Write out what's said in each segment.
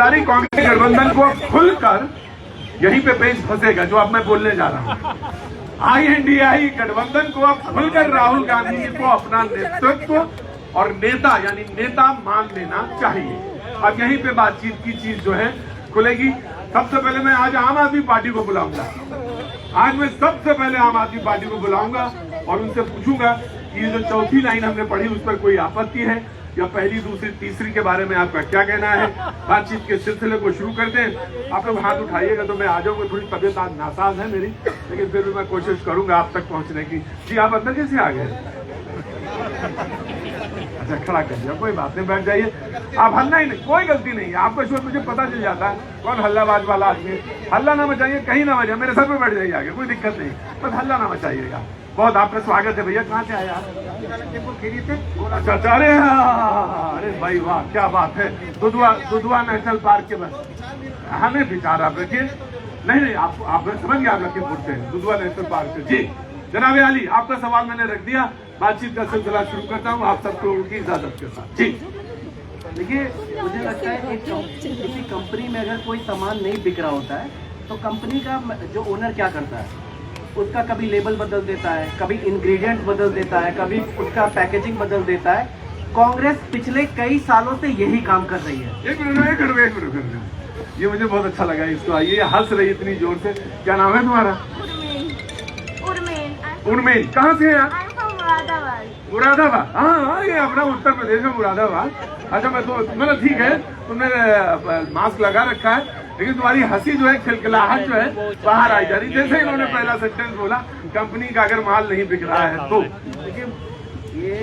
सारी कांग्रेस गठबंधन को खुलकर यहीं पे पेच फंसेगा जो अब मैं बोलने जा रहा हूँ। INDI गठबंधन को अब खुलकर राहुल गांधी जी को अपना नेतृत्व और नेता यानी नेता मान लेना चाहिए। अब यहीं पे बातचीत की चीज जो है खुलेगी। सबसे पहले मैं आज आम आदमी पार्टी को बुलाऊंगा। आज मैं सबसे पहले आम आदमी पार्टी को बुलाऊंगा और उनसे पूछूंगा कि ये जो चौथी लाइन हमने पढ़ी उस पर कोई आपत्ति है या पहली, दूसरी, तीसरी के बारे में आपका क्या कहना है। बातचीत के सिलसिले को शुरू करते हैं। आप लोग हाथ उठाइएगा तो मैं आ जाऊंगा। थोड़ी तबीयत आज नासाज है मेरी, लेकिन फिर भी मैं कोशिश करूंगा आप तक पहुंचने की। जी आप अंदर कैसे आ गए? अच्छा खड़ा कर दिया, कोई बात नहीं, बैठ जाइए। आप हल्ला ही नहीं, कोई गलती नहीं है। आपका शोर मुझे पता चल जाता है कौन हल्लाबाज वाला आदमी है। हल्ला ना मचाइए, कहीं ना मचाइए, मेरे सर पे बैठ जाइए आगे, कोई दिक्कत नहीं, बस हल्ला ना मचाइएगा। बहुत आपका स्वागत है भैया। कहाँ से आए आप? अच्छा अरे भाई वाह, क्या बात है। दुधवा नेशनल पार्क के बस हमें विचार आप रखिए। नहीं आप समझ गए, आप लखीमपुर से दुधवा नेशनल पार्क से। जी जनाब अली, आपका सवाल मैंने रख दिया। बातचीत का सिलसिला शुरू करता हूँ आप सबको उनकी इजाजत के साथ। जी देखिए, मुझे लगता है किसी कंपनी में अगर कोई सामान नहीं बिक रहा होता है तो कंपनी का जो ओनर क्या करता है, उसका कभी लेबल बदल देता है, कभी इंग्रेडिएंट्स बदल देता है, कभी उसका पैकेजिंग बदल देता है। कांग्रेस पिछले कई सालों से यही काम कर रही है। एक मिनट, ये मुझे बहुत अच्छा लगा इसको। आइए, हंस रही इतनी जोर से। क्या नाम है तुम्हारा? उर्मेन। कहाँ से है आप? मुरादाबाद। हाँ, ये अपना उत्तर प्रदेश में मुरादाबाद। अच्छा मैं तो मतलब ठीक है, तुमने मास्क लगा रखा है, लेकिन तुम्हारी हंसी जो है, खिलखिलाहट जो है बाहर आई जा रही। जैसे इन्होंने पहला सेंटेंस बोला, कंपनी का अगर माल नहीं बिक रहा है तो। देखिए ये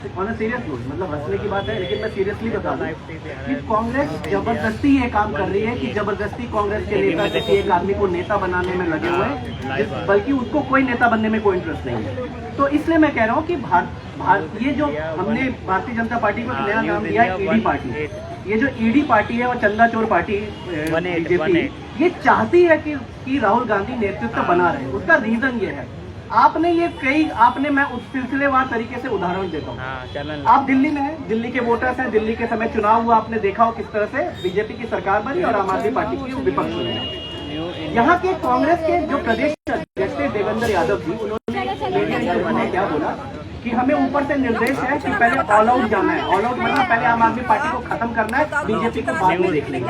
सीरियस नोट, मतलब हंसने की बात है, लेकिन मैं सीरियसली बता दूं कि कांग्रेस जबरदस्ती ये काम कर रही है कि जबरदस्ती कांग्रेस के नेता किसी एक आदमी को नेता बनाने में लगे हुए हैं, बल्कि उसको कोई नेता बनने में कोई इंटरेस्ट नहीं है। तो इसलिए मैं कह रहा हूँ कि ये जो हमने भारतीय जनता पार्टी को नया नाम दिया है ईडी पार्टी, ये जो ईडी पार्टी है और चंदा चोर पार्टी बीजेपी, ये चाहती है कि राहुल गांधी नेतृत्व बना रहे। उसका रीजन ये है, मैं उस सिलसिलेवार तरीके से उदाहरण देता हूँ। आप दिल्ली में हैं, दिल्ली के वोटर्स हैं, दिल्ली के समय चुनाव हुआ, आपने देखा हो किस तरह से बीजेपी की सरकार बनी और आम आदमी पार्टी की विपक्ष बनी। यहाँ के कांग्रेस के जो प्रदेश अध्यक्ष थे देवेंद्र यादव जी, उन्होंने क्या बोला कि हमें ऊपर से निर्देश है कि पहले ऑल आउट जाना है। ऑल आउट मतलब पहले आम आदमी पार्टी को खत्म करना है, बीजेपी को बाद में देख लेंगे।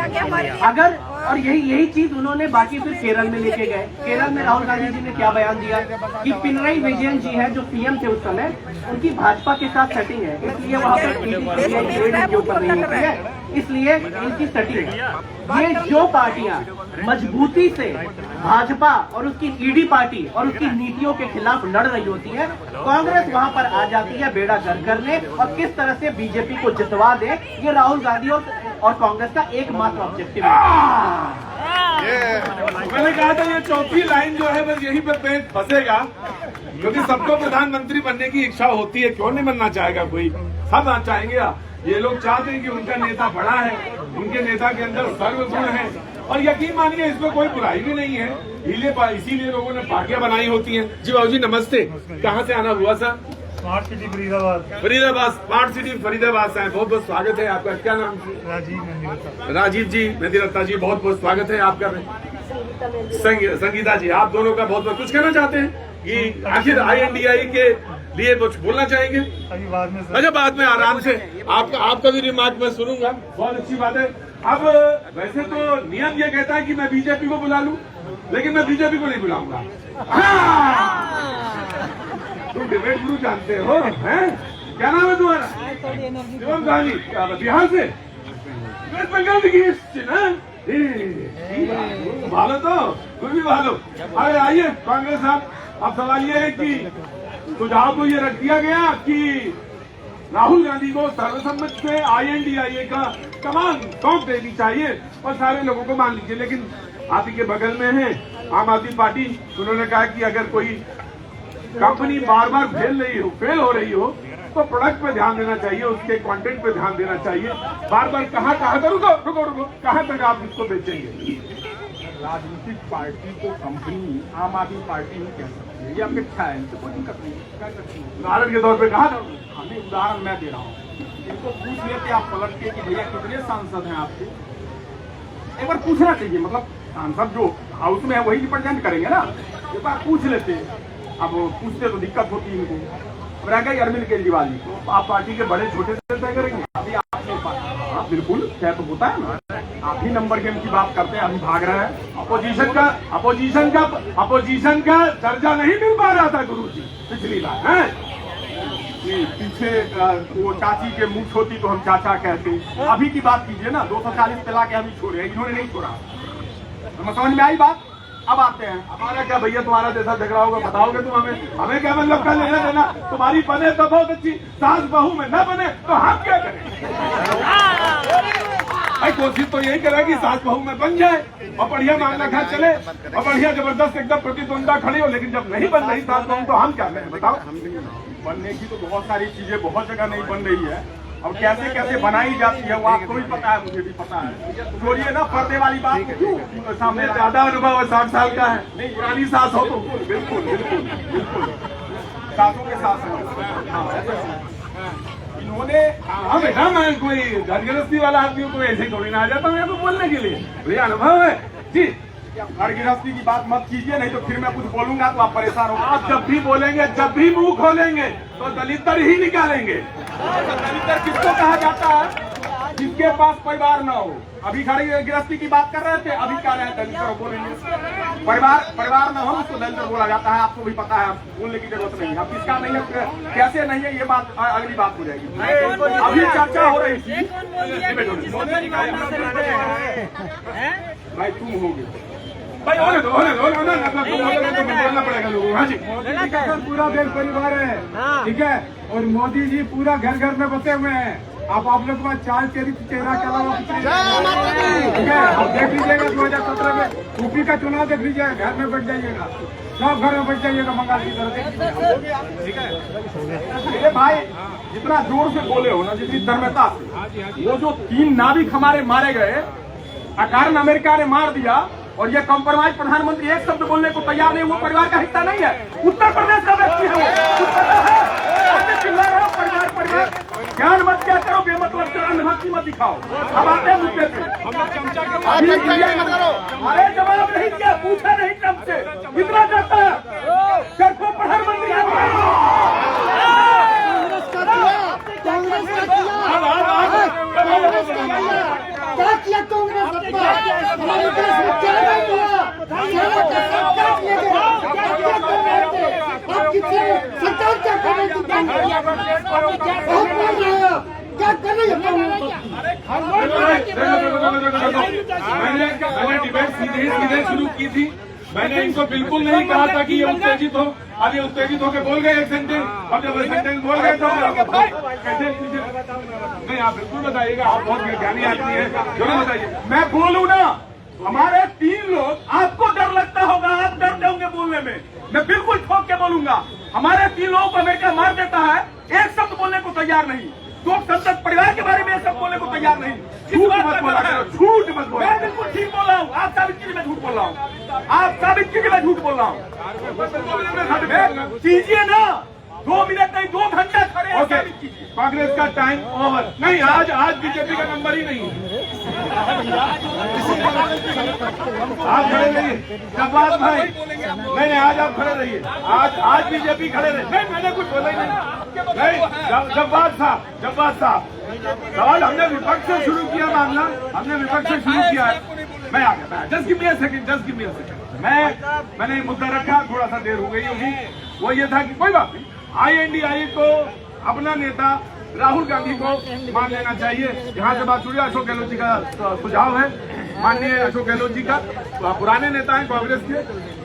अगर और यही चीज उन्होंने बाकी फिर केरल में लेके गए। केरल में राहुल गांधी जी ने क्या बयान दिया कि पिनराई विजयन जी है जो सीएम थे उस समय, उनकी भाजपा के साथ सेटिंग है, इसलिए वहाँ पर के ऊपर नहीं होती है, इसलिए इनकी सेटिंग है। ये जो पार्टियां मजबूती से भाजपा और उसकी ईडी पार्टी और उसकी नीतियों के खिलाफ लड़ रही होती है, कांग्रेस वहां पर आ जाती है बेड़ा गर्क करने और किस तरह से बीजेपी को जितवा दे। ये राहुल गांधी और कांग्रेस का एकमात्र ऑब्जेक्टिव है। मैंने कहा था ये चौथी लाइन जो है बस यहीं पर पेट फंसेगा, क्योंकि सबको प्रधानमंत्री बनने की इच्छा होती है। क्यों नहीं बनना चाहेगा कोई? सब चाहेंगे। ये लोग चाहते हैं कि उनका नेता बड़ा है, उनके नेता के अंदर सर्वगुण है, और यकीन मानिए इसमें कोई बुराई भी नहीं है। इसीलिए लोगों ने पार्टियां बनाई होती हैं। जी बाबू जी नमस्ते, कहाँ से आना हुआ sir? Smart city Faridabad. Smart city Faridabad से आए, बहुत बहुत स्वागत है आपका। क्या नाम? राजीव जी मेहंदीरत्ता जी, बहुत बहुत स्वागत है आपका। संगीता जी, आप दोनों का बहुत बहुत कुछ कहना चाहते हैं कि आखिर INDI के लिए कुछ बोलना चाहेंगे? अभी बाद में। अच्छा बाद में आराम से आपका भी रिमार्क मैं सुनूंगा। बहुत अच्छी बात है। अब वैसे तो नियम ये कहता है कि मैं बीजेपी को बुला लूं, लेकिन मैं बीजेपी को नहीं बुलाऊंगा। तुम डिबेट गुरु जानते हो, हैं? क्या नाम है तुम्हारा? शिवम गांधी। बिहार से? वेस्ट बंगाल की भालो तो कोई भी भालो। अरे आइए कांग्रेस साहब, अब सवाल ये है कि सुझाव तो ये रख दिया गया कि राहुल गांधी को सर्वसम्मत से INDI का कमान सौंप देनी चाहिए और सारे लोगों को मान लीजिए। लेकिन आप ही के बगल में है आम आदमी पार्टी, उन्होंने कहा कि अगर कोई कंपनी बार बार फेल हो रही हो तो प्रोडक्ट पे ध्यान देना चाहिए, उसके कंटेंट पे ध्यान देना चाहिए। बार बार कहाँ रुको कहाँ तक आप इसको बेचेंगे? राजनीतिक पार्टी को कंपनी आम आदमी पार्टी नहीं कह सकती है, ये आपके इच्छा है, इनसे कोई दिक्कत नहीं कह सकती। उदाहरण के तौर पे कहा था, हमें उदाहरण मैं दे रहा हूँ, इनको पूछ लेते आप पलट के कि भैया कितने सांसद हैं आपके, एक बार पूछना चाहिए, मतलब सांसद जो हाउस में है वही रिप्रेजेंट करेंगे ना, एक बार पूछ लेते। अब पूछते तो दिक्कत होती इनको। अब रह गई अरविंद केजरीवाल जी, तो आप पार्टी के बड़े छोटे से तय करेंगे। अभी आपने हाँ बिल्कुल तय तो होता है ना, आप ही नंबर गेम की बात करते हैं, अभी भाग रहे हैं। अपोजिशन का दर्जा नहीं मिल पा रहा था गुरु जी पिछली बार है। पीछे वो चाची के मुंह होती तो हम चाचा कहते। अभी की बात कीजिए ना, 240 पिला के अभी छोड़े, इन्होंने नहीं छोड़ा। समझ में आई बात। अब आते हैं, हमारा क्या भैया तुम्हारा जैसा झगड़ा होगा बताओगे तुम हमें क्या मतलब का लेना देना। तुम्हारी बने तो बहुत अच्छी, सास बहू में न बने तो हम क्या करें। भाई कोशिश तो यही करें कि सास बहू में बन जाए और बढ़िया मामला घर चले और बढ़िया जबरदस्त एकदम प्रतिद्वंदा खड़ी हो। लेकिन जब नहीं बन रही सास बहू तो हम क्या करें बताओ। बनने की तो बहुत सारी चीजें बहुत जगह नहीं बन रही है। अब कैसे कैसे बनाई जाती है वो आपको भी पता है, मुझे भी पता है। छोड़िए ना पर्दे वाली बात, क्यों सामने ज्यादा अनुभव है, 60 साल का है। नहीं पुरानी सास हो तो बिल्कुल बिल्कुल बिल्कुल सासों के साथ इन्होंने हाँ बेटा मैं कोई घर गृहस्थी वाला आदमी को ऐसे थोड़ी ना आ जाता हूँ तो बोलने के लिए, भैया अनुभव है जी। घर गृहस्थी की बात मत कीजिए, नहीं तो फिर मैं कुछ बोलूंगा तो आप परेशान होंगे। आप जब भी बोलेंगे, जब भी मुंह खोलेंगे तो दलितर ही निकालेंगे। दलितर किसको कहा जाता है? जिसके पास परिवार ना हो। अभी घर गृहस्थी की बात कर रहे थे, अभी क्या रहे दलितर बोलेंगे। परिवार ना हो उसको दलितर बोला जाता है, आपको भी पता है, बोलने की जरूरत नहीं है। अब किसका नहीं है कैसे नहीं है ये बात अगली बात हो जाएगी। अभी चर्चा हो रही थी भाई तुम होगे भाई बोलना पड़ेगा लोगों। हाँ जी पूरा देश परिवार है, ठीक है, और मोदी जी पूरा घर घर में बसे हुए हैं। आप लोग के पास चाल चेहरा के अलावा कुछ नहीं, ठीक है। आप देख लीजिएगा 2017 में यूपी का चुनाव देख लीजिएगा, घर में बैठ जाइएगा, सब घर में बैठ जाइएगा बंगाल की तरफ, ठीक है। ये भाई जितना जोर से बोले हो ना, जितनी दर्मता से, वो जो 3 नाविक हमारे मारे गए, अकारण अमेरिका ने मार दिया और ये कॉम्प्रोमाइज प्रधानमंत्री एक शब्द बोलने को तैयार नहीं, वो परिवार का हिस्सा नहीं है। उत्तर प्रदेश का व्यक्ति है वो, चिल्ला रहे हो परिवार। ज्ञान मत क्या करो, बेमतलब से अंधभक्ति मत दिखाओ। अब आते हैं मुद्दे पे। अरे जवाब नहीं दिया, पूछा नहीं ट्रंप से, कितना चाहता है सर को प्रधानमंत्री क्या किया कांग्रेस हमारे देश में क्या नहीं हुआ, सरकार क्या कर रही थी, क्या कर रही मैंने डिबेट सीधे शुरू की थी। मैंने इनको बिल्कुल नहीं कहा था कि ये उत्तेजित हो। अब ये उत्तेजित होकर बोल गए एक सेंटेंस, अब जब सेंटेंस बोल गए तो कैसे नहीं। आप बिल्कुल बताइएगा, आप बहुत ज्ञानी आदमी है, जरूर बताइए। मैं बोलूं ना, हमारे 3 लोग, आपको डर लगता होगा, आप डरते होंगे बोलने में, मैं बिल्कुल ठोक के बोलूंगा। हमारे 3 लोगों को अमेरिका मार देता है, एक शब्द बोलने को तैयार नहीं। तो संसद परिवार के बारे में सब बोलने को तैयार नहीं। झूठ मत बोला, मैं बिल्कुल ठीक बोल रहा हूँ। आप साबित कीजिए मैं झूठ बोल रहा हूँ, आप साबित कीजिए मैं झूठ बोल रहा हूँ। कीजिए ना, 2 मिनट नहीं 2 घंटा खड़े हैं, साबित कीजिए। कांग्रेस का टाइम ओवर नहीं, आज बीजेपी का नंबर ही नहीं है। आप खड़े रहिए जब्बार भाई, नहीं आज आप खड़े रहिए, आज बीजेपी खड़े रहे। नहीं मैंने कुछ बोला ही नहीं। जब्बार साहब सवाल हमने विपक्ष से शुरू किया, मामला हमने विपक्ष से शुरू किया है। मैं आ गया, just give me a second. मैंने मुद्दा रखा, थोड़ा सा देर हो गई होगी। वो ये था कि कोई बात नहीं, INDIA को अपना नेता राहुल गांधी को मान लेना चाहिए। यहाँ से बात छुड़ी, अशोक गहलोत जी का सुझाव है, माननीय अशोक गहलोत जी का, पुराने नेता हैं कांग्रेस के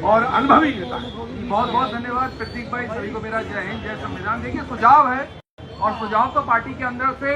और अनुभवी नेता हैं। बहुत बहुत धन्यवाद प्रतीक भाई, सभी को मेरा जय हिंद जय संविधान। देखिए सुझाव है और सुझाव तो पार्टी के अंदर से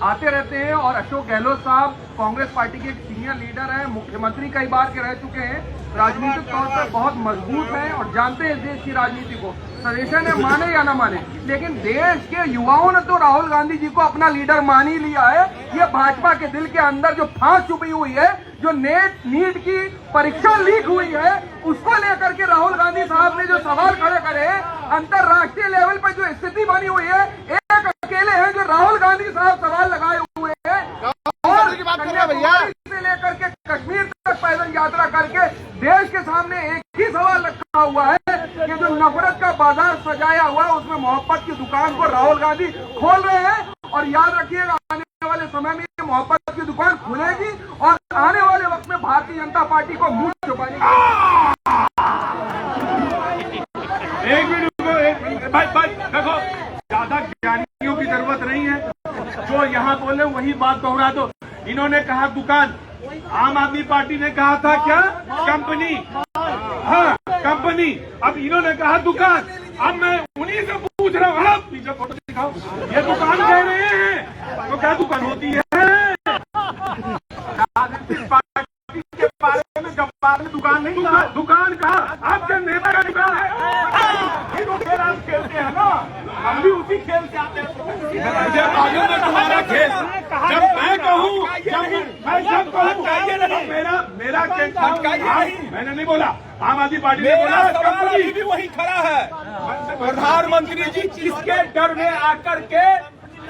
आते रहते हैं और अशोक गहलोत साहब कांग्रेस पार्टी के एक सीनियर लीडर हैं, मुख्यमंत्री कई बार के रह चुके हैं, राजनीतिक तौर पर बहुत मजबूत हैं और जानते हैं देश की राजनीति को। सजेशन है माने या ना माने, लेकिन देश के युवाओं ने तो राहुल गांधी जी को अपना लीडर मान ही लिया है। ये भाजपा के दिल के अंदर जो फांस छुपी हुई है, जो नीट की परीक्षा लीक हुई है, उसको लेकर के राहुल गांधी साहब ने जो सवाल खड़े करे, अंतरराष्ट्रीय लेवल पर जो स्थिति बनी हुई है, एक अकेले हैं जो राहुल गांधी साहब सवाल लगाए हुए हैं। और कन्याकुमारी से लेकर के कश्मीर पैदल यात्रा करके देश के सामने एक ही सवाल रखा हुआ है कि जो नफरत का बाजार सजाया हुआ है उसमें मोहब्बत की दुकान को राहुल गांधी खोल रहे हैं। और याद रखिएगा आने वाले समय में ये मोहब्बत की दुकान खुलेगी और आने वाले वक्त में भारतीय जनता पार्टी को मुंह छुपाने एक मिनट भाई देखो, ज्यादा ज्ञानियों की जरूरत नहीं है, जो यहाँ बोले वही बात दोहरा दो। इन्होंने कहा दुकान, आम आदमी पार्टी ने कहा था क्या कंपनी, हाँ कंपनी, अब इन्होंने कहा दुकान। अब मैं उन्हीं से पूछ रहा हूँ, पीछे फोटो दिखाओ, ये दुकान कह रहे हैं तो क्या दुकान होती है? पार्टी के बारे में जब आपने दुकान नहीं कहा, दुकान कहा, आपके नेता का दुकान है, खेल आप खेलते हैं ना, हम भी उसी खेल से आते हैं। मुझे मालूम है तुम्हारा खेल, जब मैं कहूँ, जब कहूँ मेरा मैंने नहीं बोला, आम आदमी पार्टी ने बोला, कंपनी भी वही खड़ा है। प्रधानमंत्री जी किसके डर में आकर के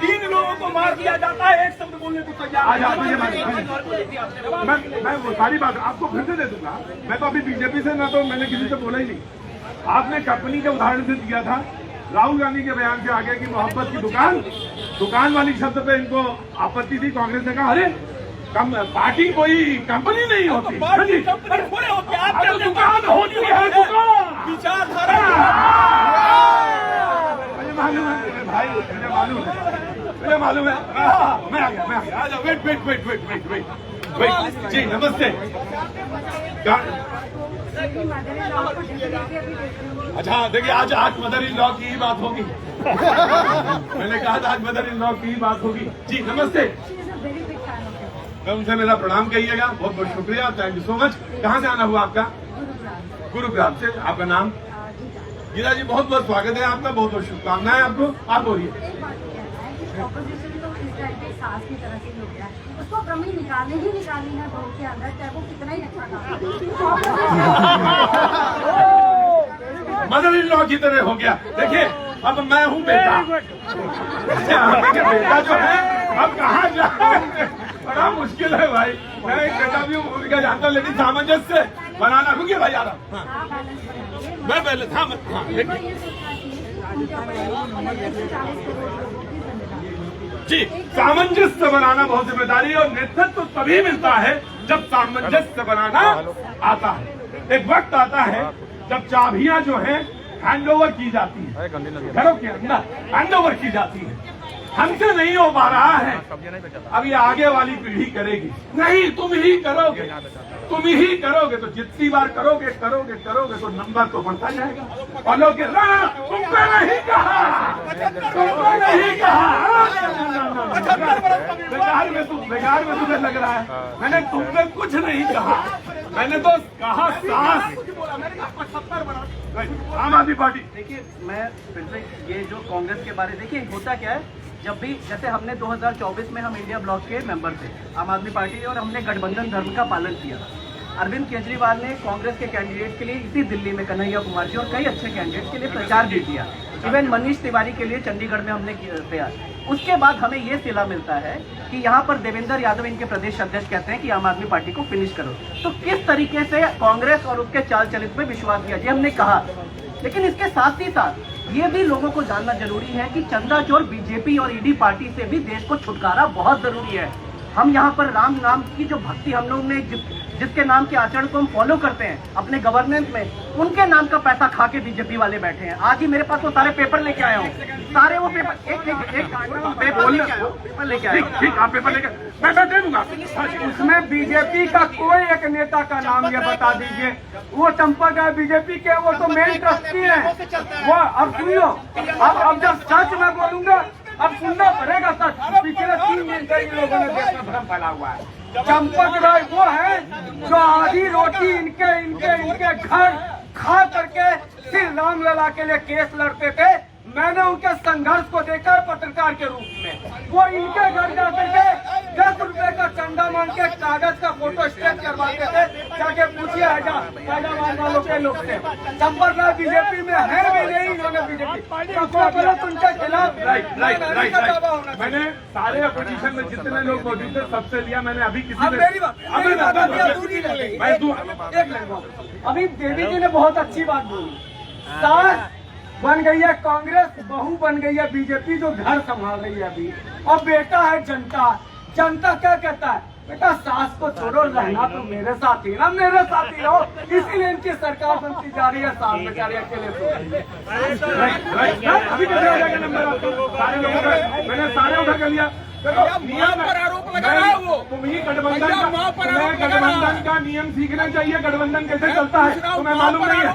3 लोगों को मार दिया जाता है, एक शब्द बोलने को तैयार। मैं वो सारी बात आपको फिर से दे दूंगा। मैं तो अभी बीजेपी से ना, तो मैंने किसी से बोला ही नहीं। आपने कंपनी के उदाहरण से दिया था, राहुल गांधी के बयान से आगे की मोहब्बत की दुकान वाली शब्द पे इनको आपत्ति थी। कांग्रेस ने कहा अरे पार्टी कोई कंपनी नहीं होती, कंपनी थोड़े होते, आप दुकान होती है, विचारधारा। मुझे मालूम है भाई, मुझे मालूम है, मैं आ गया। वेट जी, नमस्ते। अच्छा देखिए, आज मदर इन लॉ की ही बात होगी। मैंने कहा था आज मदर इन लॉ की ही बात होगी। जी नमस्ते, मैं उनसे मेरा प्रणाम कहिएगा। बहुत बहुत शुक्रिया, थैंक यू सो मच। कहाँ से आना हुआ आपका? गुरुग्राम से। आपका नाम? गीता जी, बहुत बहुत स्वागत है आपका, बहुत बहुत शुभकामनाएं आपको। आप बोलिए। ऑपोजिशन तो इस टाइप के सास की तरह से हो गया, उसको कमी निकालनी है वोट के अंदर, चाहे वो कितना ही अच्छा मदर इन लॉ की तरह हो गया। देखिए, अब मैं हूँ बेटा, बेटा जो है अब कहाँ जाए, बड़ा मुश्किल है भाई। मैं एक बेटा भी हूँ, भूमिका जानता हूँ, लेकिन सामंजस्य बनाना। रुकिए भाई, आ रहा हूँ मैं पहले। जी, सामंजस्य बनाना बहुत जिम्मेदारी है, और नेतृत्व तभी मिलता है जब सामंजस्य बनाना आता है। एक वक्त आता है जब चाबियां जो है हैंड ओवर की जाती है, घरों के अंदर हैंड ओवर की जाती है। हमसे नहीं हो पा रहा है, अब ये आगे वाली पीढ़ी करेगी। नहीं, तुम ही करोगे, तुम ही करोगे। तो जितनी बार करोगे तो नंबर तो बढ़ता जाएगा। और लोग तुमको नहीं कहा, तुमको नहीं कहा, बेकार में तुम्हें लग रहा है। मैंने तुमने कुछ नहीं कहा, मैंने तो कहा सास। आम आदमी पार्टी, देखिए, मैं फिर से ये जो कांग्रेस के बारे, देखिए होता क्या है, जब भी जैसे हमने 2024 में हम इंडिया ब्लॉक के मेंबर थे आम आदमी पार्टी, और हमने गठबंधन धर्म का पालन किया। अरविंद केजरीवाल ने कांग्रेस के कैंडिडेट के लिए इसी दिल्ली में कन्हैया कुमार जी और कई अच्छे कैंडिडेट के लिए प्रचार भी किया। इवन मनीष तिवारी के लिए चंडीगढ़ में हमने किया। उसके बाद हमें ये सिला मिलता है कि यहाँ पर देवेंद्र यादव इनके प्रदेश अध्यक्ष कहते हैं कि आम आदमी पार्टी को फिनिश करो। तो किस तरीके से कांग्रेस और उसके चाल चलित में विश्वास किया, ये हमने कहा। लेकिन इसके साथ ही साथ ये भी लोगों को जानना जरूरी है कि चंदा चोर बीजेपी और ईडी पार्टी से भी देश को छुटकारा बहुत जरूरी है। हम यहाँ पर राम नाम की जो भक्ति हम लोग ने जिसके नाम के आचरण को हम फॉलो करते हैं अपने गवर्नेंस में, उनके नाम का पैसा खा के बीजेपी वाले बैठे हैं। आज ही मेरे पास वो सारे पेपर लेके आया हूँ, सारे वो पेपर एक पेपर लेके आया। ठीक, आप पेपर लेके मैं दे दूंगा। उसमें बीजेपी का कोई एक नेता का नाम ये बता दीजिए। वो चंपक है बीजेपी के, वो तो मेन ट्रस्टी है वो। अब सुनियो, अब जब सच मैं बोलूंगा, अब सुनना पड़ेगा सच। पिछले 3 दिन से इन लोगों ने देश में भ्रम फैला हुआ है। चंपक राय वो है जो आधी रोटी इनके घर खा करके फिर रामलला के लिए केस लड़ते थे। मैंने उनके संघर्ष को देखा पत्रकार के रूप में। वो इनके घर जाकर के 10 रुपए का चंदा मांग के कागज का फोटो स्टेट करवाते थे। जाके पूछिए हैदराबाद वालों के लोग से। चंपक राय बीजेपी में है भी नहीं, इन्होंने बीजेपी उनके खिलाफ। राइट। मैंने सारे अपोजिशन में जितने लोग मौजूद थे सबसे लिया। मैंने अभी किसी मैं तू एक मिनट अभी देवी जी ने बहुत अच्छी बात बोली। सास बन गई है कांग्रेस, बहू बन गई है बीजेपी जो घर संभाल रही है अभी, और बेटा है जनता। जनता क्या कहता है, बेटा सास को छोड़ो, रहना तो मेरे साथ ही ना, मेरे साथ ही रहो। इसीलिए इनकी सरकार बनती जा रही है, सास बेचारे अकेले सो रही है। अभी कैसे हो जाएगा नंबर आपको? सारे लोगों का मैंने सारे उठा कर लिया। नियम पर आरोप लगा रहा है वो। तुम ही गठबंधन का नियम सीखना चाहिए, गठबंधन कैसे चलता है तुम्हें मालूम नहीं है।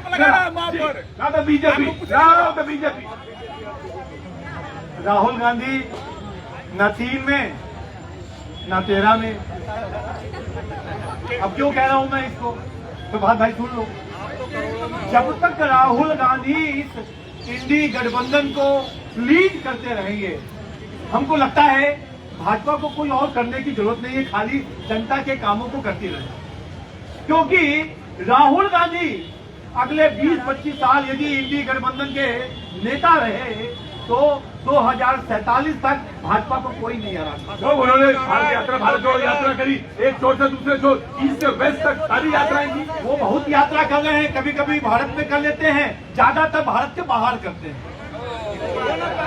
ना तो बीजेपी, ना तो बीजेपी। राहुल गांधी न 3 में न 13 में। अब क्यों कह रहा हूं मैं इसको, तो बात भाई सुन लो। जब तक राहुल गांधी इस इंडी गठबंधन को लीड करते रहेंगे, हमको लगता है भाजपा को कोई और करने की जरूरत नहीं है, खाली जनता के कामों को करती रहे। क्योंकि राहुल गांधी अगले 20-25 साल यदि इंडी गठबंधन के नेता रहे तो 2047 तक भाजपा को कोई नहीं हरा। तो उन्होंने भारत जोड़ो यात्रा करी, एक छोर से दूसरे छोर, ईस्ट से वेस्ट तक सारी यात्राएं की। वो बहुत यात्रा कर रहे हैं, कभी कभी भारत में कर लेते हैं, ज्यादातर भारत के बाहर करते हैं,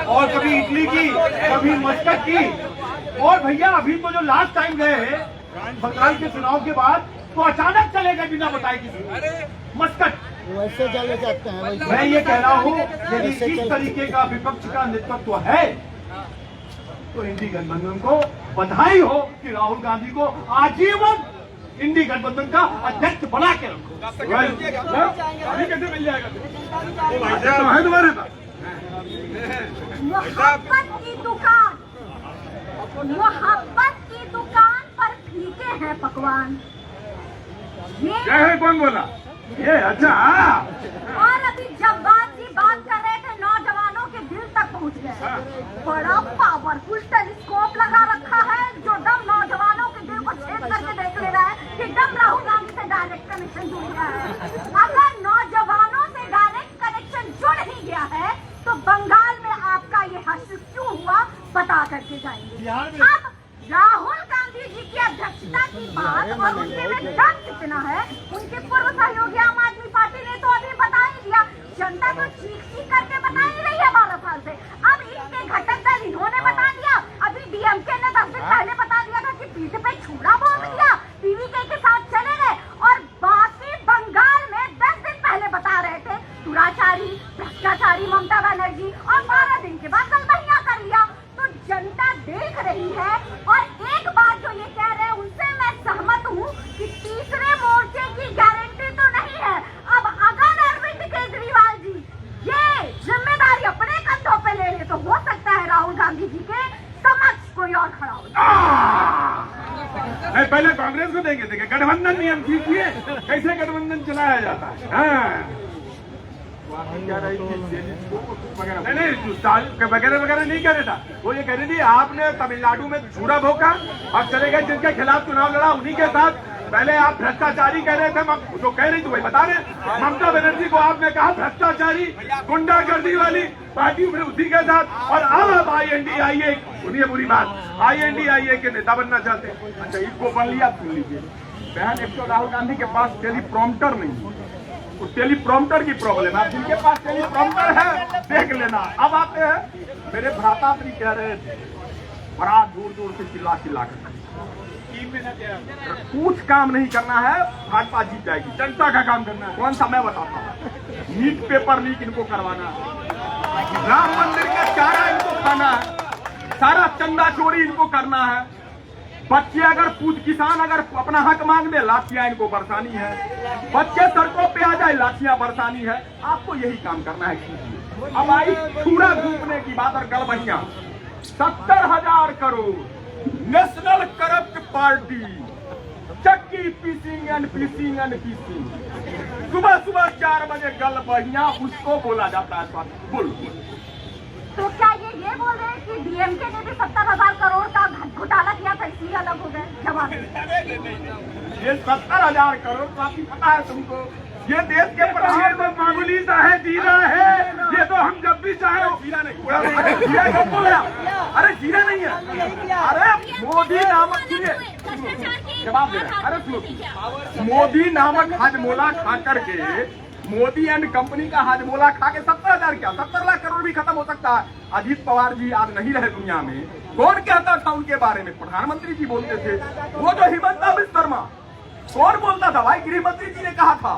और कभी इटली की, कभी मस्कट की। और भैया अभी तो जो लास्ट टाइम गए बंगाल के चुनाव के बाद, तो अचानक चले गए बिना बताए किसी मस्कट। वैसे चले जाते हैं। मैं ये कह रहा हूँ यदि इस तरीके का विपक्ष का नेतृत्व है तो इंडी गठबंधन को बधाई हो कि राहुल गांधी को आजीवन इंडी गठबंधन का अध्यक्ष बना के रखो। अभी कैसे मिल जाएगा है तुम्हारे पास? मोहब्बत की दुकान, मोहब्बत की दुकान पर फीके हैं पकवान। ये क्या है, कौन बोला ये? अच्छा और अभी जवान की बात कर रहे थे, नौजवानों के दिल तक पहुंच गए। बड़ा पावरफुल टेलीस्कोप लगा रखा है जो दम नौजवानों के दिल को छेद करके देख ले रहा है, एकदम राहुल गांधी से डायरेक्ट कनेक्शन जुड़ रहा है। अगर नौजवानों से डायरेक्ट कनेक्शन जुड़ ही गया है तो बंगाल में आपका ये हश्र क्यों हुआ बता करके जाएंगे। अब राहुल गांधी जी की अध्यक्षता की बात और उनके में दम कितना है, उनके पूर्व सहयोगी आम आदमी पार्टी ने तो अभी बता ही दिया। जनता तो चीख करके बता ही रही है 12 साल से। अब इनके घटक दल इन्होंने बता दिया। अभी डीएमके ने 10 दिन पहले बता दिया था कि पीठ पे छुरा बोल दिया, पीवीके के साथ चले गए। और बाकी बंगाल में 10 दिन पहले बता रहे थे दुराचारी, भ्रष्टाचारी ममता बनर्जी, और 12 दिन के बाद गलबहियां कर लिया। तो जनता देख रही है। और एक बात जो ये कह रहे हैं उनसे मैं सहमत हूँ कि तीसरे मोर्चे की गारंटी तो नहीं है। अब अगर अरविंद केजरीवाल जी ये जिम्मेदारी अपने कंधों पे ले ले तो हो सकता है राहुल गांधी जी के समक्ष कोई और खड़ा हो नहीं, पहले कांग्रेस को देंगे। गठबंधन नियम कीजिए, कैसे गठबंधन चलाया जाता है। हाँ नहीं, वगैरह नहीं कह रहा था वो, ये कह रही थी आपने तमिलनाडु में छुरा भोंका और चले गए जिनके खिलाफ चुनाव लड़ा उन्हीं के साथ। पहले आप भ्रष्टाचारी कह रहे थे, जो कह रही थी वही बता रहे। ममता बनर्जी को आपने कहा भ्रष्टाचारी, गुंडागर्दी वाली पार्टी में उसी के साथ। और अब आप INDIA, सुनिए बुरी बात, INDIA के नेता बनना चाहते हैं। अच्छा इसको बन लिया, सुन लीजिए बहन, एक तो राहुल गांधी के पास टेलीप्रॉम्प्टर नहीं, उस टेलीप्रॉम्प्टर की प्रॉब्लम है। जिनके पास टेलीप्रॉम्प्टर है देख लेना। अब आते हैं, मेरे भ्राता भी कह रहे थे बड़ा दूर दूर से चिल्ला कर कुछ काम नहीं करना है, भाजपा जीत जाएगी, जनता का काम करना है। कौन सा मैं बताता हूँ, नीट पेपर लीक इनको करवाना है, राम मंदिर का चारा इनको खाना है, सारा चंदा चोरी इनको करना है, बच्चे अगर किसान अगर अपना हक मांग दे लाठियां इनको बरसानी है, बच्चे सड़कों पे आ जाए लाठियां बरसानी है। आपको यही काम करना है, कीजिए। अब आई छुरा घूमने की बात और गलबहियां। 70,000 करोड़ नेशनल करप्ट पार्टी, चक्की पीसिंग एंड पीसिंग एंड पीसिंग, सुबह सुबह 4 बजे गलबहियां, उसको बोला जाता है बोल। तो क्या ये बोल रहे हैं कि डीएमके ने भी 70,000 करोड़ का घोटाला किया था इसलिए अलग हो गए? जवाब ये 70,000 करोड़ काफी पता है तुमको, ये देश के प्रधान ये तो मामूली सा है, जीरा है, ये तो हम जब भी चाहे जीरा नहीं, जीरा कब बोला? अरे जीरा नहीं है, अरे मोदी नामक, सुनिए जवाब दे रहे हैं। अरे सुनो, मोदी नामक हाजमोला खा करके, मोदी एंड कंपनी का हाजमोला खा के 70,000 क्या 70 लाख करोड़ भी खत्म हो सकता है। अजीत पवार जी आज नहीं रहे दुनिया में, कौन कहता था उनके बारे में? प्रधानमंत्री जी बोलते थे। वो जो हिमंता बिस्वा शर्मा, कौन बोलता था भाई? गृह मंत्री जी ने कहा था,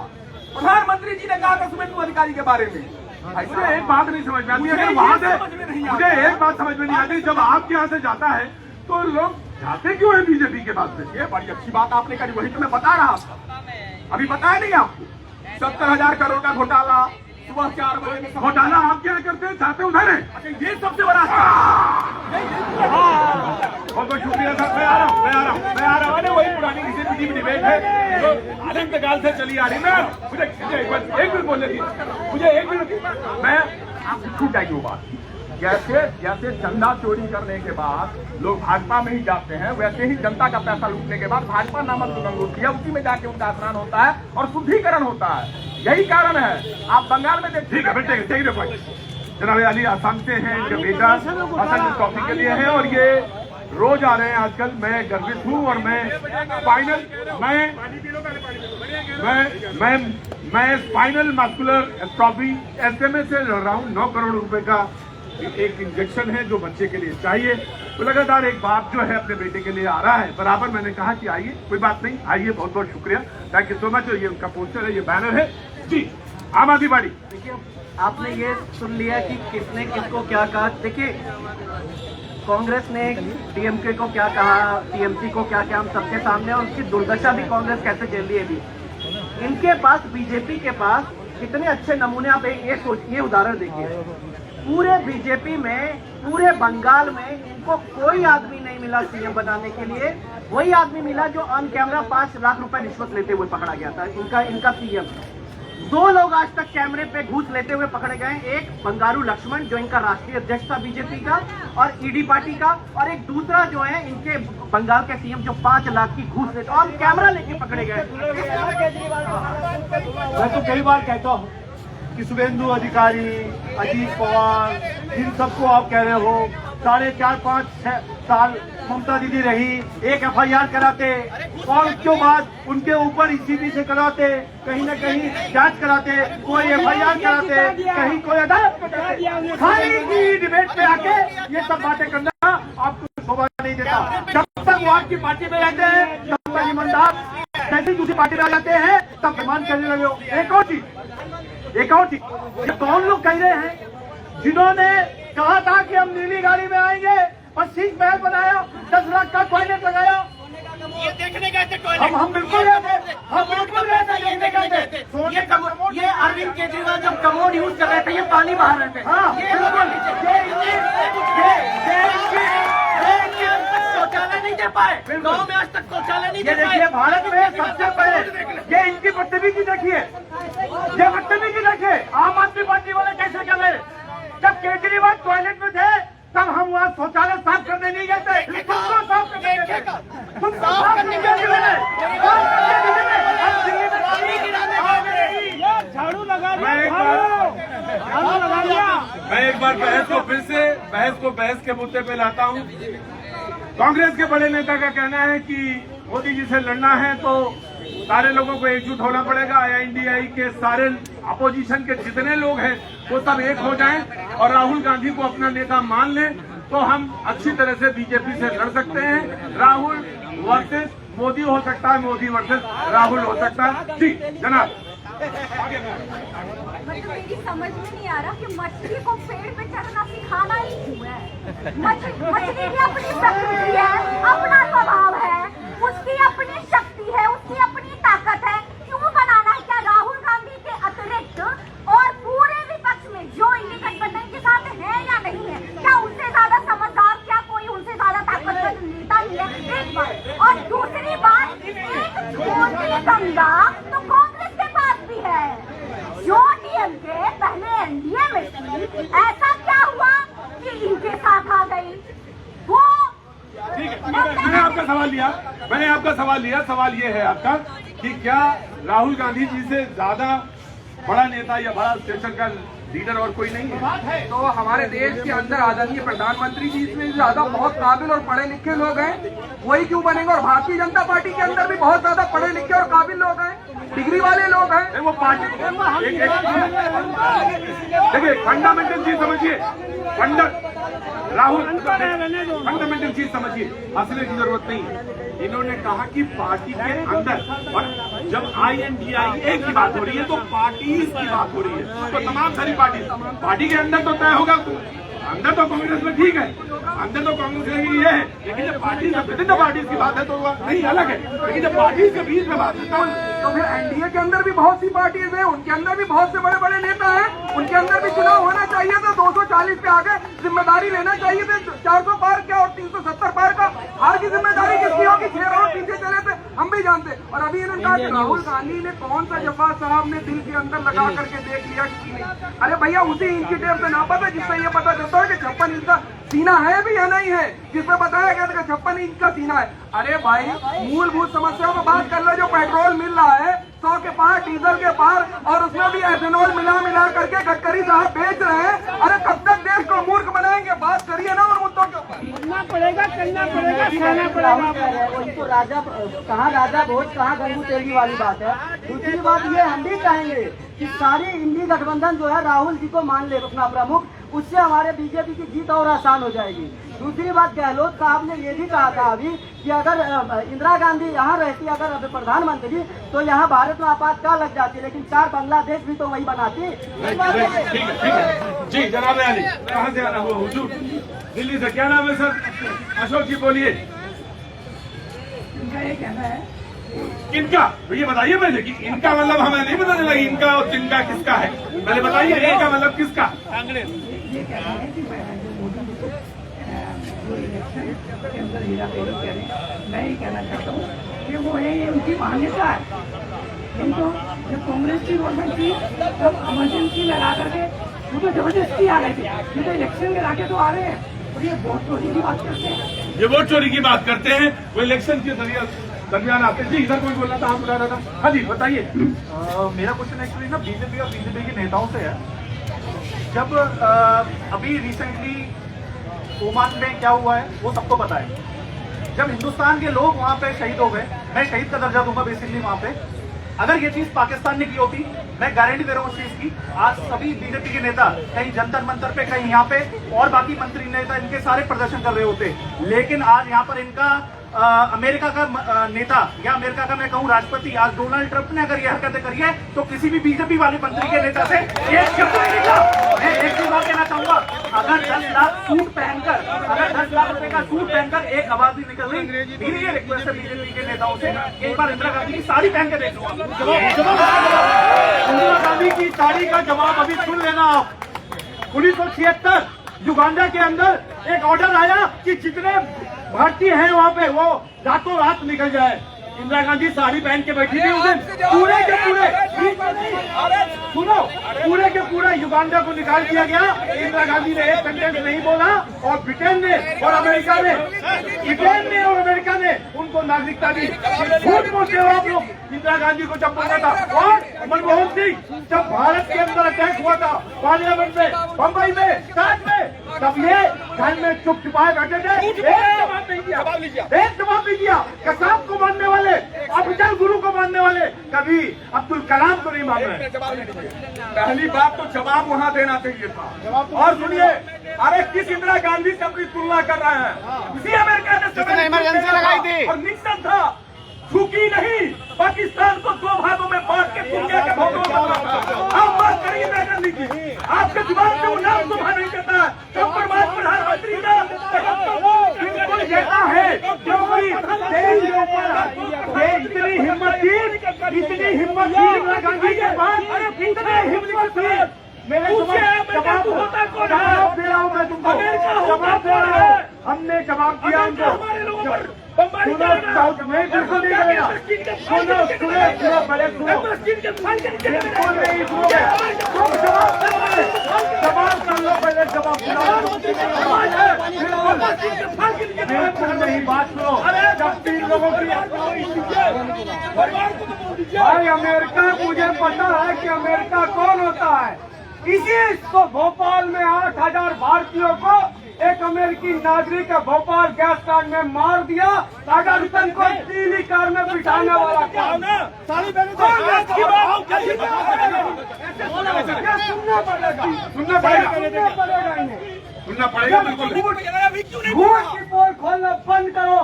प्रधानमंत्री जी ने कहा था शुभेंदु अधिकारी के बारे में। मुझे एक बात नहीं समझ में आती, अगर वहां से मुझे एक बात समझ में नहीं आती, जब आपके यहाँ से जाता है तो लोग जाते क्यों है बीजेपी के पास से? ये बड़ी अच्छी बात आपने कही, वही तो मैं बता रहा था, अभी बताया नहीं आपको। 70,000 करोड़ का घोटाला, सुबह 4 बजे में घोटाला आप क्या करते हैं, चाहते उधर है। अच्छा, ये सबसे बड़ा बहुत बहुत शुक्रिया सर, मैं आ रहा हूँ। अरे वही पुरानी किसी की डिबेट है जो अनंत काल से चली आ रही। मैं मुझे एक मिनट बोलने दीजिए, मुझे 1 मिनट, मैं आपकी छूट जाएगी वो बात। जैसे चंदा चोरी करने के बाद लोग भाजपा में ही जाते हैं, वैसे ही जनता का पैसा लूटने के बाद भाजपा नामक जो गंग होती है उसी में जाके उनका स्नान होता है और शुद्धिकरण होता है। यही कारण है। आप बंगाल में देखिए, ठीक है बेटे, ठीक है भाई। जनाब अली आसाम से हैं, इनके बेटा असल कॉफी के लिए हैं और ये रोज आ रहे हैं आजकल। मैं गर्वित हूँ और मैं स्पाइनल मस्कुलर एट्रोफी SMA से लड़ रहा हूँ। 9 करोड़ रुपए का एक इंजेक्शन है जो बच्चे के लिए चाहिए। तो लगातार एक बाप जो है अपने बेटे के लिए आ रहा है, बराबर मैंने कहा कि आइए, कोई बात नहीं, आइए, बहुत बहुत शुक्रिया, थैंक यू सो मच। ये उनका पोस्टर है, ये बैनर है जी, आम आदमी पार्टी। देखिए, आपने ये सुन लिया कि किसने किसको क्या कहा। देखिए, कांग्रेस ने DMK को क्या कहा, TMC को क्या कहा, हम सबके सामने, और उसकी दुर्दशा भी कांग्रेस कैसे झेल रही है अभी। इनके पास, बीजेपी के पास कितने अच्छे नमूने, आप ये उदाहरण देखिए, पूरे बीजेपी में, पूरे बंगाल में इनको कोई आदमी नहीं मिला CM बनाने के लिए। वही आदमी मिला जो ऑन कैमरा 5 लाख रुपए रिश्वत लेते हुए पकड़ा गया था, इनका CM। 2 लोग आज तक कैमरे पे घूस लेते हुए पकड़े गए, एक बंगारू लक्ष्मण जो इनका राष्ट्रीय अध्यक्ष था बीजेपी का और ED पार्टी का, और एक दूसरा जो है इनके बंगाल के CM जो 5 लाख की घूस लेते ऑन कैमरा लेके पकड़े गए। मैं तो कई बार कहता हूँ कि शुभेंदु अधिकारी, अजीत पवार, इन सबको आप कह रहे हो 4.5-5 साल ममता दीदी रही, एक FIR कराते और उसके बाद उनके ऊपर ECB से कराते, कहीं न कहीं जांच कराते, कोई FIR कराते, कहीं कोई अदालत कराते। खाली की डिबेट पे आके ये सब बातें करना आपको शोभा नहीं देता। जब तक वो आपकी पार्टी में रहते हैं तब तक ईमानदार, जैसे दूसरी पार्टी में आ जाते हैं तब ईमान करने लगे हो। एक और चीज, ये कौन लोग कह रहे हैं जिन्होंने कहा था कि हम नीली गाड़ी में आएंगे और 25 महल बनाया, 10 लाख का टॉयलेट लगाया। ये देखने गए थे टॉयलेट, हम बिल्कुल गए थे, हम बिल्कुल गए थे, देखने गए थे। ये अरविंद केजरीवाल जब कमोड यूज कर रहे थे, ये पानी बहा रहे थे। हाँ, शौचालय नहीं दे पाए, गाँव में आज तक शौचालय नहीं दे पाए। देखिए, भारत में सबसे पहले ये इनकी बदतमीजी देखिए, ये बदतमीजी देखिए, आम आदमी पार्टी वाले कैसे कर रहे। जब केजरीवाल टॉयलेट में थे तब हम वहाँ शौचालय साफ करने नहीं गए थे, तुमको साफ करने गए थे। तुम साफ करने गए थे, झाड़ू लगा दिया। मैं एक बार बहस को बहस के मुद्दे पे लाता हूँ। कांग्रेस के बड़े नेता का कहना है कि मोदी जी से लड़ना है तो सारे लोगों को एकजुट होना पड़ेगा। INDI के सारे अपोजिशन के जितने लोग हैं वो सब एक हो जाएं और राहुल गांधी को अपना नेता मान लें तो हम अच्छी तरह से बीजेपी से लड़ सकते हैं। राहुल वर्सेस मोदी हो सकता है, मोदी वर्सेस राहुल हो सकता है। जी जनाब, मतलब मेरी समझ में नहीं आ रहा कि मछली को पेड़ पे चढ़ना सिखाना ही क्यों है। मछली की अपनी प्रकृति है, अपना स्वभाव है, उसकी अपनी शक्ति है, उसकी अपनी ताकत है। क्यों बनाना है? क्या राहुल गांधी के अतिरिक्त और पूरे विपक्ष में जो इंडी गठबंधन के साथ है या नहीं है, क्या उनसे ज्यादा समझदार, क्या कोई उनसे ज्यादा ताकतवर नेता ही है? एक बात। और दूसरी बात, एक छोटी गंगा तो कांग्रेस के पास भी है, जो DMK पहले NDA में थी। ऐसा क्या हुआ कि इनके साथ आ गई? वो ठीक है, मैंने आपका सवाल लिया। सवाल ये है आपका कि क्या राहुल गांधी जी से ज्यादा बड़ा नेता या बड़ा स्टेशन का लीडर और कोई नहीं है? तो हमारे देश के अंदर आदरणीय प्रधानमंत्री जी इसमें ज्यादा बहुत काबिल और पढ़े लिखे लोग हैं, वही क्यों बनेंगे? और भारतीय जनता पार्टी के अंदर भी बहुत ज्यादा पढ़े लिखे और काबिल लोग हैं, डिग्री वाले लोग हैं। वो पार्टी देखिए, फंडामेंटल चीज समझिए, राहुल फंडामेंटल चीज समझिए, हंसने की जरूरत नहीं है। इन्होंने कहा कि पार्टी के अंदर, और जब INDIA की बात हो रही है तो पार्टीज की बात हो रही है, तो तमाम सारी पार्टी के अंदर तो तय होगा। अंदर तो कांग्रेस में ठीक है, अंदर तो कांग्रेस में ये है, लेकिन जब पार्टी विभिन्न पार्टी की बात है तो वह नहीं अलग है, लेकिन जब पार्टी के बीच में बात है तो फिर NDA के अंदर भी बहुत सी पार्टीज हैं, उनके अंदर भी बहुत से बड़े बड़े नेता हैं, उनके अंदर भी चुनाव होना चाहिए था। 240 पे आगे जिम्मेदारी लेना चाहिए थे, 400 पार क्या और 370 पार का हार की जिम्मेदारी किसकी होगी? 6 राउंड पीछे चले थे, हम भी जानते। और अभी इन्होंने कहा कि राहुल गांधी ने कौन सा जब्बार साहब ने दिल के अंदर लगा करके देख लिया कि नहीं। अरे भैया, उसी इंच की टेप से नापा था जिससे ये पता चलता है कि 56 इंच का सीना है भी या नहीं है, जिसमें बताया गया था कि 56 इंच का सीना है। अरे भाई, मूलभूत समस्याओं पर बात कर लो। जो पेट्रोल मिल रहा है 100 के पार, डीजल के पार, और उसमें भी एथेनॉल मिला करके गडकरी साहब बेच रहे हैं। अरे कब तक देश को मूर्ख बनाएंगे? बात करिए ना उन मुद्दों के ऊपर। करना पड़ेगा, सहना पड़ेगा। वही तो राजा, कहाँ राजा भोज, कहाँ गंगू तेली वाली बात है। दूसरी बात ये हम भी चाहेंगे कि सारी इंडी गठबंधन जो है राहुल जी को मान ले अपना प्रमुख, उससे हमारे बीजेपी की जीत और आसान हो जाएगी। दूसरी बात, गहलोत साहब ने ये भी कहा था अभी कि अगर इंदिरा गांधी यहाँ रहती, अगर प्रधानमंत्री, तो यहाँ भारत में आपातकाल लग जाती, लेकिन 4 बांग्लादेश भी तो वही बनाती। ठीक है जी। जनाब अली, कहाँ से आना हुआ? हुजूर, दिल्ली से। क्या नाम है सर? अशोक जी बोलिए। इनका ये कहना है, किनका? तो ये बताइए पहले कि इनका मतलब हमें नहीं पता चला इनका और तिनका किसका है। पहले बताइए इनका मतलब किसका? ये कहना है कि मोदी जी जो इलेक्शन के अंदर हीरा फेरी करें, मैं ये कहना चाहता हूँ कि वो है, ये उनकी मान्यता है। किंतु जब कांग्रेस की गवर्नमेंट थी तब इमरजेंसी लगा करके वो तो जबरदस्ती आ रहे थे, ये तो इलेक्शन के लाके तो आ रहे हैं और ये वोट चोरी की बात करते हैं। ये वोट चोरी की बात करते हैं, वो इलेक्शन के दरमियान आते हैं। जी, इधर कोई बोलना था, आप बता रहा था। हाँ जी, बताइए। मेरा क्वेश्चन एक्चुअली ना बीजेपी और बीजेपी के नेताओं से है। जब अभी रिसेंटली ओमान में क्या हुआ है वो सबको पता है। जब हिंदुस्तान के लोग वहाँ पे शहीद हो गए, मैं शहीद का दर्जा दूंगा बेसिकली वहाँ पे। अगर ये चीज पाकिस्तान ने की होती, मैं गारंटी दे रहा हूँ उस चीज की, आज सभी बीजेपी के नेता कहीं जंतर मंतर पे, कहीं यहाँ पे, और बाकी मंत्री नेता इनके सारे प्रदर्शन कर रहे होते। लेकिन आज यहाँ पर इनका अमेरिका का नेता या अमेरिका का मैं कहूँ राष्ट्रपति, आज डोनाल्ड ट्रंप ने अगर ये हरकतें करी है तो किसी भी बीजेपी वाले मंत्री के नेता से एक शब्द नहीं निकला। मैं एक चीज और कहना चाहूंगा, अगर 10 लाख सूट पहनकर, अगर 10 लाख रुपए का सूट पहनकर एक आवाज भी निकल रही, मेरी ये रिक्वेस्ट है बीजेपी के नेताओं से, एक बार इंदिरा गांधी की साड़ी पहन के देख लो। इंदिरा गांधी की साड़ी का जवाब अभी सुन लेना आप। 1976 युगांडा के अंदर एक ऑर्डर आया कि जितने भारतीय हैं वहाँ पे वो रातों रात निकल जाए। इंदिरा गांधी साड़ी पहन के बैठी थी उस दिन, पूरे के पूरे, सुनो, पूरे के पूरे युगांडा को निकाल दिया गया। इंदिरा गांधी ने एक सेंटेंस नहीं बोला, और ब्रिटेन ने और अमेरिका ने उनको नागरिकता दी। झूठ बोलते हो आप लोग। इंदिरा गांधी को जब बोला था, और मनमोहन सिंह जब भारत के अंदर अटैक हुआ था पार्लियामेंट में, बम्बई में, काट में, तब ये घर में चुप छुपाए बैठे थे, एक जवाब नहीं दिया। कसाब को मानने वाले, अफजल गुरु को मानने वाले कभी अब्दुल कलाम को नहीं मान रहे। पहली बात तो जवाब वहाँ देना चाहिए था। और सुनिए, अरे किस इंदिरा गांधी से अपनी तुलना कर रहे हैं? उसी अमेरिका ने इमरजेंसी लगाई थी और निक्सन था, झुकी नहीं। पाकिस्तान को 2 भागों में बांट के दुनिया के भागों में आप बात करिए इंदिरा गांधी की, आपके दिमाग में वो नाम सुबह नहीं करता। प्रधानमंत्री का बिल्कुल कहता है, क्योंकि देश के ऊपर इतनी हिम्मत थी इंदिरा गांधी के पास, इतनी हिम्मत थी। मेरे जवाब दे रहा हूँ मैं तुमको, जवाब दे रहा हूँ। हमने जवाब दिया उनको। साउथ में बिल्कुल नहीं करेगा। सुनो पहले बिल्कुल नहीं सुनोगे। तुम जवाब कर लो पहले, जवाब बिल्कुल नहीं। बात सुनो, जब 3 लोगों की भाई अमेरिका, मुझे पता है कि अमेरिका कौन होता है। इसी तो भोपाल में 8,000 भारतीयों को एक अमेरिकी नागरिक भोपाल गैस कांड में मार दिया। टाटा रिटर्न को पीली कार में बिठाने वाला कौन? सुनना पड़ेगा बिल्कुल। झूठ की पोल खोलना बंद करो,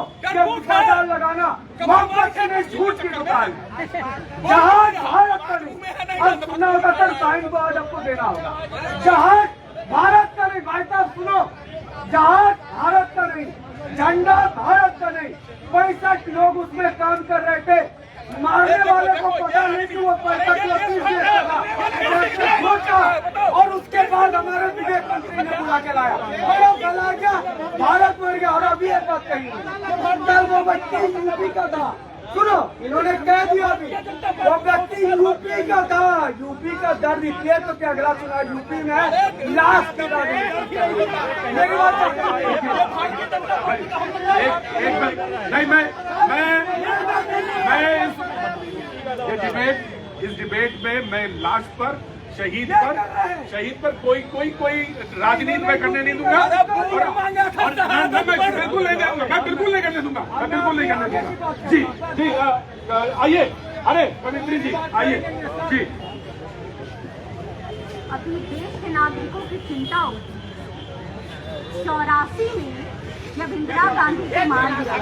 बाजार लगाना मोहब्बत से नहीं, झूठ की दुकान। जहाज भारत का नहीं, अब सुना होगा सर, टाइम को आज आपको देना होगा। जहाज भारत का नहीं, भाई साहब सुनो, जहाज भारत का नहीं, झंडा भारत का नहीं, 65 लोग उसमें काम कर रहे थे। मारने वाले को पता नहीं कि वो 65 और उसके बाद हमारे विदेश मंत्री ने बुला के लाया और वो गला गया, भारत मर गया। और अभी एक बात कही, वो व्यक्ति यूपी का था। सुनो, इन्होंने कह दिया अभी, वो व्यक्ति यूपी का था। यूपी का दर्द इसलिए तो क्या अगला सुना, यूपी में लाश गिरा मेरी बात नहीं, मैं इस डिबेट में मैं लाश पर, शहीद पर कोई राजनीति में करने नहीं दूंगा। और मैं बिल्कुल नहीं जाऊंगा, मैं बिल्कुल नहीं करने दूंगा, मैं बिल्कुल नहीं करने दूंगा। जी आइए, अरे कवित्री जी आइए जी। अभी देश के नागरिकों की चिंता होती है। 84 में जब इंदिरा गांधी को मार दिया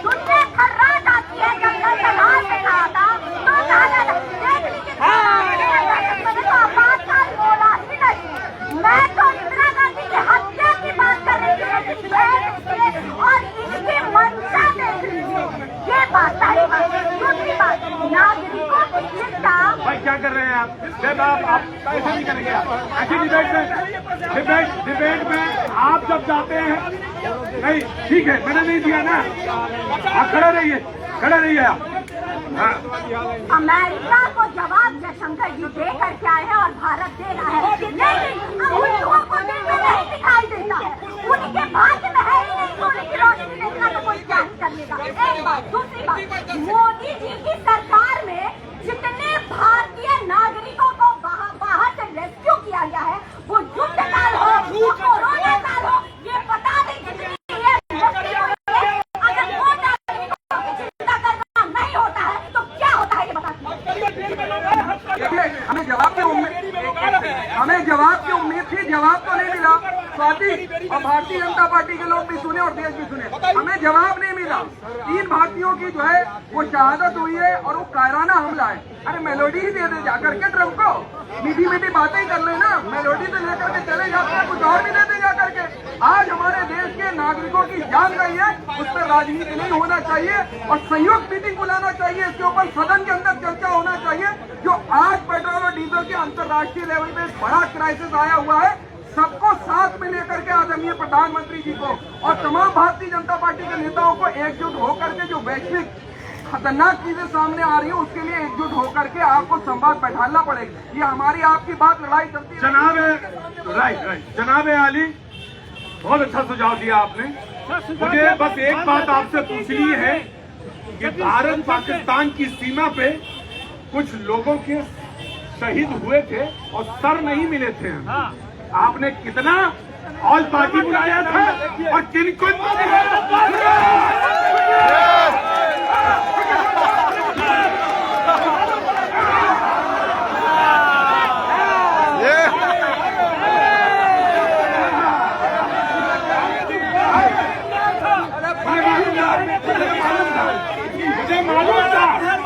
दुनिया खर्रा जाती है। जब संविधान में कहा था मैंने तो आपातकाल बोला ही नहीं, मैं तो इंदिरा गांधी की हत्या की बात कर रही हूँ और इसकी मंशा देख रही हूँ। ये बात सारी बात, दूसरी बात, नागरिकों की चिंता। भाई क्या कर रहे हैं आप? जब आप ऐसे नहीं करेंगे, ऐसी डिबेट में आप जब जाते हैं, नहीं ठीक है, मैंने नहीं दिया ना, आप खड़े रहिए आप। अमेरिका को जवाब जयशंकर जी दे करके आए हैं और भारत दे रहा है, लेकिन उन लोगों को दिन में नहीं दिखाई देता है। उनके भाग्य में है ही नहीं, सोने की रोशनी देखना तो कोई क्या ही कर लेगा। एक बात, दूसरी बात, मोदी जी की सरकार में जितने भारतीय नागरिकों को बाहर से रेस्क्यू किया गया है, वो युद्ध काल हो, वो कोरोना काल हो, ये पता नहीं कितनी है। अगर वो नागरिकों की चिंता करना नहीं होता है तो क्या होता है, ये बता। हमें जवाब की उम्मीद थी, जवाब तो नहीं मिला। स्वाति और भारतीय जनता पार्टी के लोग भी सुने और देश भी सुने, हमें जवाब नहीं मिला। 3 भारतीयों की जो है वो शहादत हुई है और वो कायराना हमला है। अरे मेलोडी ही दे दे जाकर के ट्रम्प को, मीठी मीठी बातें ही कर लेना, मेलोडी से लेकर के चले जाते हैं, कुछ और भी देते जाकर के। आज हमारे देश के नागरिकों की जान गई है, उस पर राजनीति नहीं होना चाहिए और संयुक्त मीटिंग बुलाना चाहिए। इसके ऊपर सदन के अंदर चर्चा होना चाहिए। जो आज पेट्रोल और डीजल के अंतर्राष्ट्रीय लेवल पे बड़ा क्राइसिस आया हुआ है, सबको साथ में लेकर के आदरणीय प्रधानमंत्री जी को और तमाम भारतीय जनता पार्टी के नेताओं को एकजुट होकर के जो वैश्विक खतरनाक चीजें सामने आ रही है, उसके लिए एकजुट होकर के आपको संवाद बैठाना पड़ेगा। ये हमारी आपकी बात लड़ाई चलती है। जनाब आली, बहुत अच्छा सुझाव दिया आपने। मुझे बस एक बात आपसे पूछनी है कि भारत पाकिस्तान की सीमा पे कुछ लोगों के शहीद हुए थे और सर नहीं मिले थे। आपने कितना ऑल पार्टी बुलाया था और किनको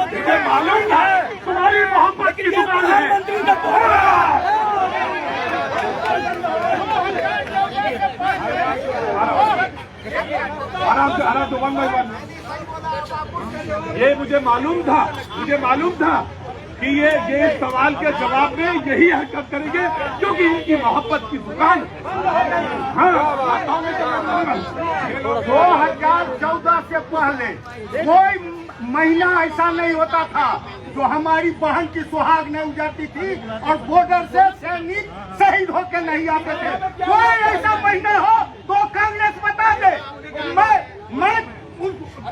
मुझे मालूम था तुम्हारी मोहब्बत की दुकान है। आराम तो 1 by 1। ये मुझे मालूम था कि ये सवाल के जवाब में यही हरकत करेंगे, क्योंकि इनकी मोहब्बत की दुकान। हाँ, 2014 से पहले कोई महीना ऐसा नहीं होता था जो हमारी बहन की सुहाग नहीं उजाड़ती थी और बॉर्डर से सैनिक शहीद होकर नहीं आते थे। कोई ऐसा महीना हो तो कांग्रेस बता दे, मैं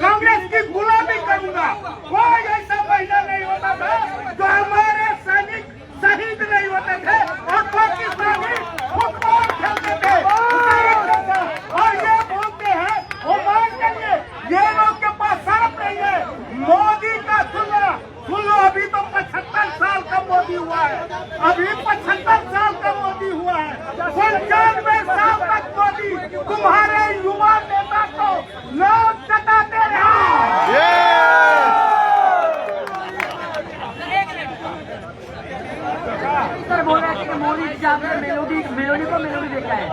कांग्रेस की गुलामी करूंगा। कोई ऐसा महीना नहीं होता था जो हमारे सैनिक शहीद नहीं होते थे और पाकिस्तानी फुटबॉल खेलते थे। और ये बोलते हैं वो मान करिए, ये लोग के पास शर्म नहीं है। मोदी का सुन लो, अभी तो 75 साल का मोदी हुआ है, अभी 75 साल का मोदी हुआ है। 95 साल तक मोदी तुम्हारे युवा नेता को लोग सताते रहे। सर बोल रहे थे कि मोदी जी आपने मेलोडी देखा है,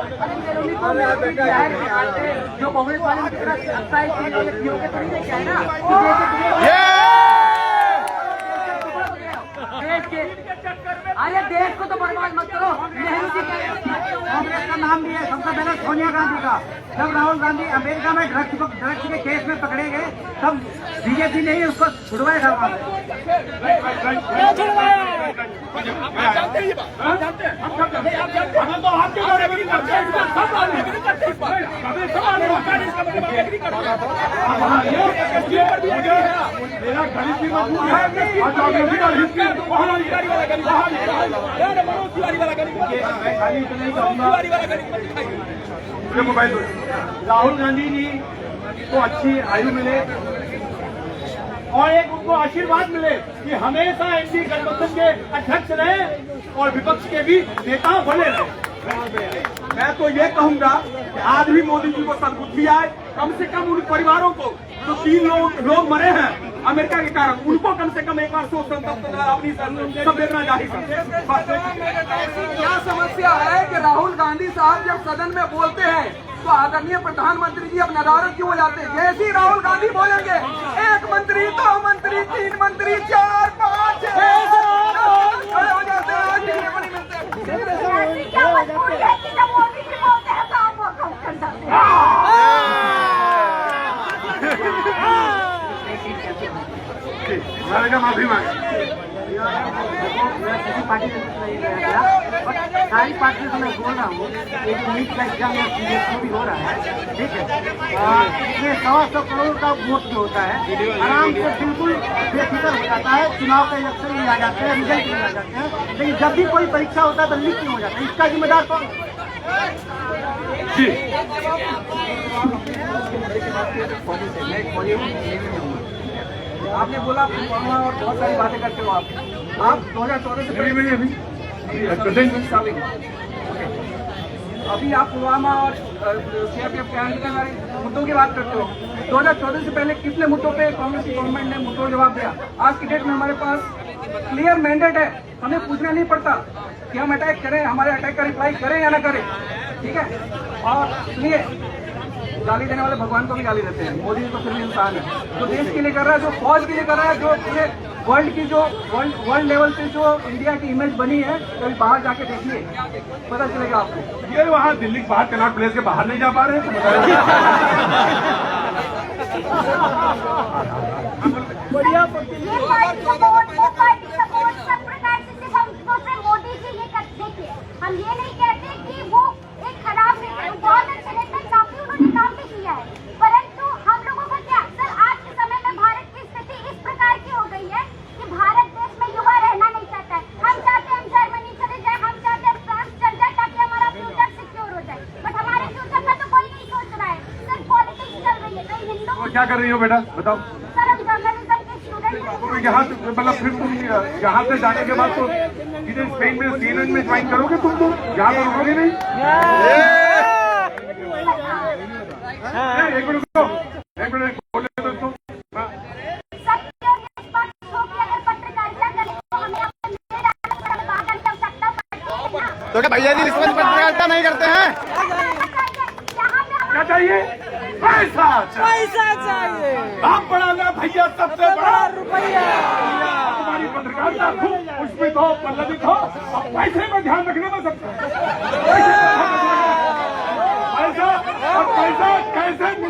मेलोडी को जाहिर निकालते जो कांग्रेस वाले की तरफ 27 पीओ के थोड़ी देखा है ना। देश के अरे देश को तो बर्बाद मत करो। नेहरू जी कांग्रेस का नाम भी है सबसे पहले सोनिया गांधी का। जब राहुल गांधी अमेरिका में ड्रग्स के केस में पकड़े गए तब बीजेपी ने ही उसको छुड़वाया था। हमें तो आपके बारे में मेरा गणित की मजबूत है। राहुल गांधी जी को अच्छी आयु मिले और एक उनको आशीर्वाद मिले कि हमेशा एनडीए गठबंधन के अध्यक्ष रहे और विपक्ष के भी नेता बने रहे। मैं तो ये कहूंगा कि आज भी मोदी जी को सद्बुद्धि आए, कम से कम उन परिवारों को जो 3 लोग मरे हैं अमेरिका के कारण, उनको कम से कम एक बार सोच अपनी संवेदना जाहिर कर। क्या समस्या है कि राहुल गांधी साहब जब सदन में बोलते हैं तो आदरणीय प्रधानमंत्री जी अब नदारद क्यों हो जाते हैं? जैसे ही राहुल गांधी बोलेंगे 1 मंत्री 2 मंत्री 3 मंत्री 4 5 खड़े हो जाते हैं। आज भी नहीं मिलते। ऐसी क्या मजबूरी है कि जब मोदी जी बोलते हैं तो आप वो कम कर जाते हैं। माफी मांगे। किसी पार्टी से नहीं गया, सारी पार्टी से मैं बोल रहा हूँ कि नीट का एग्जाम भी हो रहा है, ठीक है। इसमें 125 करोड़ का वोट जो होता है आराम से बिल्कुल बेफिक्र हो जाता है। चुनाव का इलेक्शन में आ जाते हैं, रिजल्ट में आ जाते हैं, लेकिन जब भी कोई परीक्षा होता है तो लीक नहीं हो जाता है। इसका जिम्मेदार कौन? आपने बोला पुलवामा और बहुत सारी बातें करते हो आप 2014 से अभी आप पुलवामा और सीआरपीएफ के आंदोलन के बारे मुद्दों की बात करते हो। 2014 से पहले कितने मुद्दों पे कांग्रेस की गवर्नमेंट ने मुद्दों जवाब दिया? आज की डेट में हमारे पास क्लियर मैंडेट है, हमें पूछना नहीं पड़ता कि हम अटैक करें, हमारे अटैक का रिप्लाई करें या ना करें, ठीक है। और सुनिए, गाली देने वाले भगवान को भी गाली देते हैं, मोदी जी तो फिर भी इंसान है। जो देश के लिए कर रहा है, जो फौज के लिए कर रहा है, जो पूरे वर्ल्ड की जो वर्ल्ड लेवल पे जो इंडिया की इमेज बनी है, कभी बाहर जाके देखिए, पता चलेगा आपको। ये वहाँ दिल्ली के बाहर कनॉट प्लेस के बाहर नहीं जा पा रहे हैं। ये पार्टी सपोर्ट सब प्रकार से सिर्फ हमको से मोदी जी ये कर देखिए, हम ये नहीं कहते कि वो एक खराब नेता, बहुत अच्छे नेता, काफी उन्होंने काम भी किया है, परंतु हम लोगों को क्या सर आज के समय में भारत की स्थिति इस प्रकार की हो गई है कि भारत देश में युवा रहना नहीं चाहता है। हम चाहते हैं हम जर्मनी चले जाए, हम चाहते हैं फ्रांस चल जाए ताकि हमारा फ्यूचर सिक्योर हो जाए, बट हमारे फ्यूचर का तो कोई नहीं सोच रहा है, सिर्फ पॉलिटिक्स चल रही है। कई हिंदू तो क्या कर रही हो बेटा बताओ? सर हम जर्नलिज्म के स्टूडेंट हैं। तो यहाँ मतलब फिर तुम यहाँ से जाने के बाद तो सीधे स्पेन में CNN में ज्वाइन करोगे तुम? तो यहाँ तो रुकोगे नहीं? एक मिनट बोले दोस्तों। सत्य और निष्पक्ष होकर अगर पत्रकारिता करें तो हमें अपने तो क्या भैया जी रिश्वत पत्रकारिता नहीं करते हैं? क्या चाहिए? पैसा चाहिए। आप बढ़ाना भैया, सबसे बड़ा रुपया। हमारी पत्रकारिता उसमें तो पल्लवित हो, अब पैसे में ध्यान रखने में सबसे पैसा कैसे मिला?